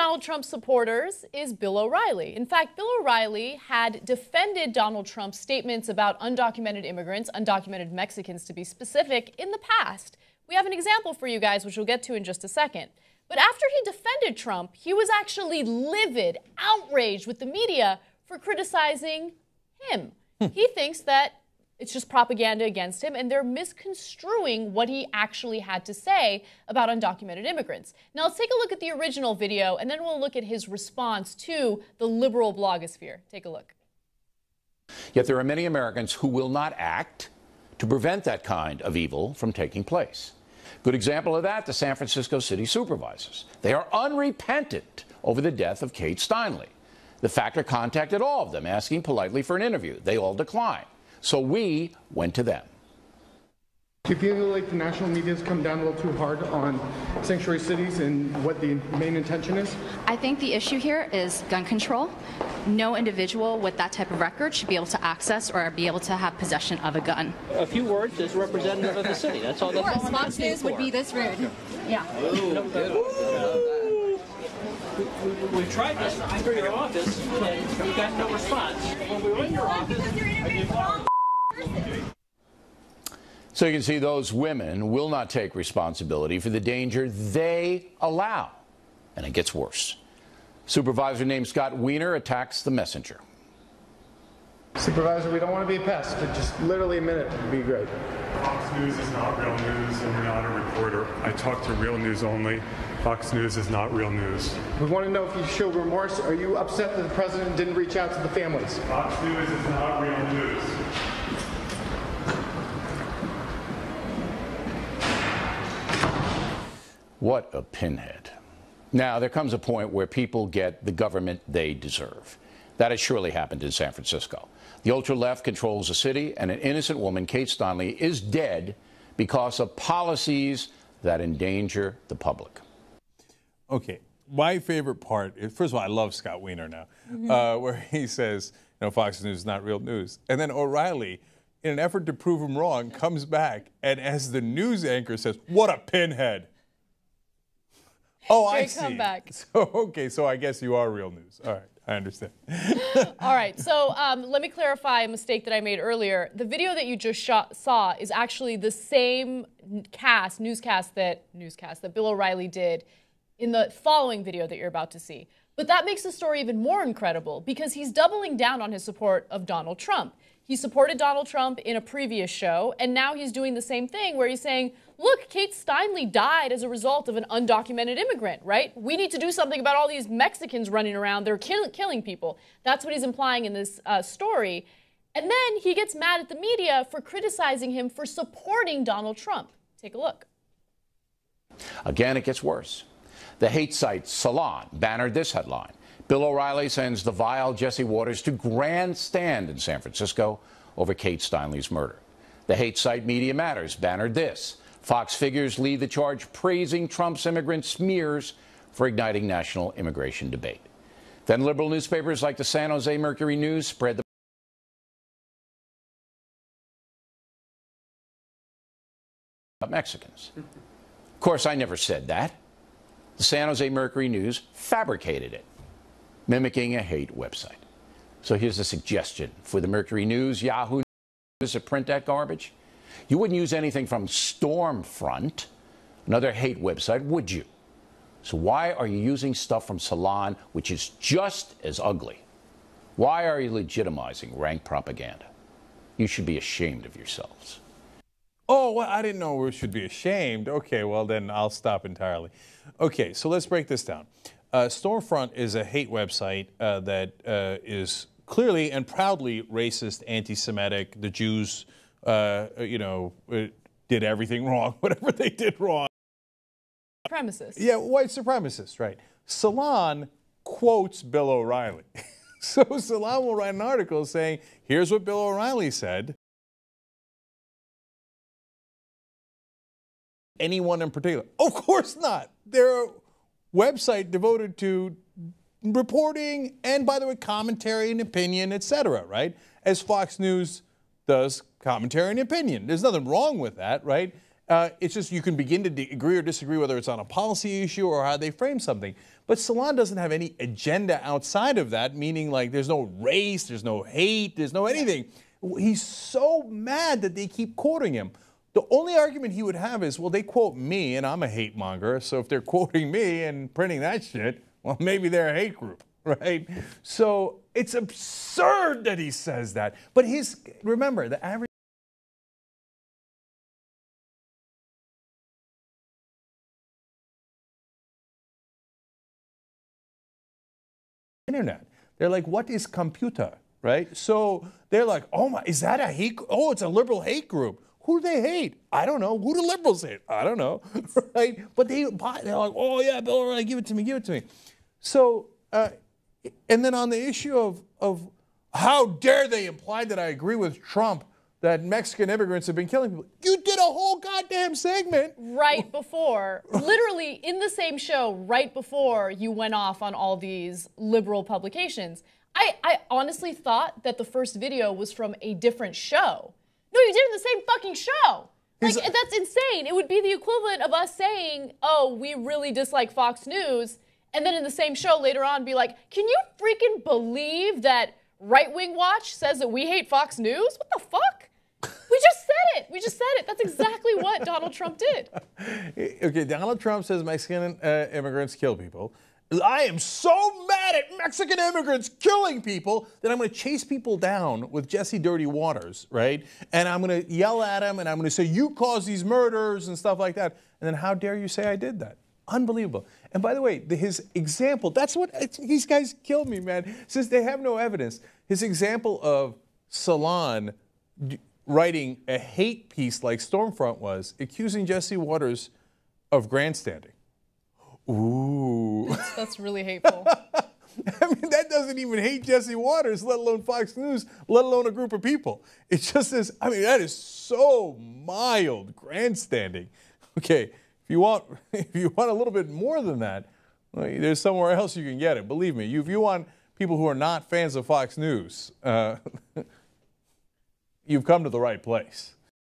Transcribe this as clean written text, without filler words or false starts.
Donald Trump's supporters is Bill O'Reilly. In fact, Bill O'Reilly had defended Donald Trump's statements about undocumented immigrants, undocumented Mexicans to be specific, in the past. We have an example for you guys, which we'll get to in just a second. But after he defended Trump, he was actually livid, outraged with the media for criticizing him. He thinks that it's just propaganda against him, and they're misconstruing what he actually had to say about undocumented immigrants. Now, let's take a look at the original video, and then we'll look at his response to the liberal blogosphere. Take a look. Yet there are many Americans who will not act to prevent that kind of evil from taking place. Good example of that, the San Francisco city supervisors. They are unrepentant over the death of Kate Steinle. The Factor contacted all of them, asking politely for an interview. They all declined. So we went to them. Do you feel like the national media has come down a little too hard on sanctuary cities and what the main intention is? I think the issue here is gun control. No individual with that type of record should be able to access or be able to have possession of a gun. A few words as representative of the city. That's all. That's all. Fox News would be this rude. Yeah. We've tried this through your office, and we got no response. When we were in your office, So you can see those women will not take responsibility for the danger they allow. And it gets worse. Supervisor named Scott Wiener attacks the messenger. Supervisor, we don't want to be a pest, but just literally a minute would be great. Fox News is not real news. I'm not a reporter. I talk to real news only. Fox News is not real news. We want to know if you show remorse. Are you upset that the president didn't reach out to the families? Fox News is not real news. What a pinhead. Now, there comes a point where people get the government they deserve. That has surely happened in San Francisco. The ultra-left controls the city, and an innocent woman, Kate Steinle, is dead because of policies that endanger the public. Okay, my favorite part is, first of all, I love Scott Wiener now, where he says, you know, Fox News is not real news. And then O'Reilly, in an effort to prove him wrong, comes back and as the news anchor says, what a pinhead. Oh, I see. Comeback. So, okay, so I guess you are real news. All right, I understand. All right, so let me clarify a mistake that I made earlier. The video that you just saw is actually the same newscast that Bill O'Reilly did in the following video that you're about to see. But that makes the story even more incredible because he's doubling down on his support of Donald Trump. He supported Donald Trump in a previous show, and now he's doing the same thing where he's saying, look, Kate Steinle died as a result of an undocumented immigrant, right? We need to do something about all these Mexicans running around. They're killing people. That's what he's implying in this story. And then he gets mad at the media for criticizing him for supporting Donald Trump. Take a look. Again, it gets worse. The hate site Salon bannered this headline. Bill O'Reilly sends the vile Jesse Waters to grandstand in San Francisco over Kate Steinle's murder. The hate site Media Matters bannered this. Fox figures lead the charge praising Trump's immigrant smears for igniting national immigration debate. Then liberal newspapers like the San Jose Mercury News spread the Mexicans. Of course, I never said that. The San Jose Mercury News fabricated it, mimicking a hate website. So here's a suggestion for the Mercury News, Yahoo News to print that garbage. You wouldn't use anything from Stormfront, another hate website, would you? So why are you using stuff from Salon, which is just as ugly? Why are you legitimizing rank propaganda? You should be ashamed of yourselves. Oh, well, I didn't know we should be ashamed. Okay, well, then I'll stop entirely. Okay, so let's break this down. Stormfront is a hate website that is clearly and proudly racist, anti-Semitic. The Jews, did everything wrong, whatever they did wrong. Supremacist. Yeah, white supremacist, right. Salon quotes Bill O'Reilly. So Salon will write an article saying, here's what Bill O'Reilly said. Anyone in particular? Of course not. They're a website devoted to reporting and, by the way, commentary and opinion, etc., right? As Fox News does commentary and opinion. There's nothing wrong with that, right? It's just you can begin to agree or disagree whether it's on a policy issue or how they frame something. But Salon doesn't have any agenda outside of that, meaning like there's no race, there's no hate, there's no anything. He's so mad that they keep quoting him. The only argument he would have is, well, they quote me and I'm a hate monger, so if they're quoting me and printing that shit, well, maybe they're a hate group, right? So it's absurd that he says that. But remember, the average internet. They're like, what is computer, right? So they're like, oh my, is that a hate? Oh, it's a liberal hate group. Who do they hate? I don't know. Who do liberals hate? I don't know, right? But they're like, oh yeah, Bill O'Reilly, give it to me, give it to me. So, and then on the issue of how dare they imply that I agree with Trump that Mexican immigrants have been killing people. You did a whole goddamn segment. Right before, literally in the same show, right before you went off on all these liberal publications. I honestly thought that the first video was from a different show. No, you did it in the same fucking show. Like, that's insane. It would be the equivalent of us saying, oh, we really dislike Fox News, and then in the same show later on be like, can you freaking believe that Right Wing Watch says that we hate Fox News? What the fuck? We just said it. We just said it. That's exactly what Donald Trump did. Okay, Donald Trump says Mexican immigrants kill people. I am so mad at Mexican immigrants killing people that I'm going to chase people down with Jesse Dirty Waters, right? And I'm going to yell at him and I'm going to say, you caused these murders and stuff like that. And then how dare you say I did that? Unbelievable. And by the way, his example, that's what, these guys killed me, man. Since they have no evidence, his example of Salon writing a hate piece like Stormfront was, accusing Jesse Waters of grandstanding. Ooh. That's really hateful. I mean, that doesn't even hate Jesse Waters, let alone Fox News, let alone a group of people. It just is, I mean, that is so mild grandstanding. Okay, if you want a little bit more than that, well, there's somewhere else you can get it. Believe me, if you want people who are not fans of Fox News, you've come to the right place.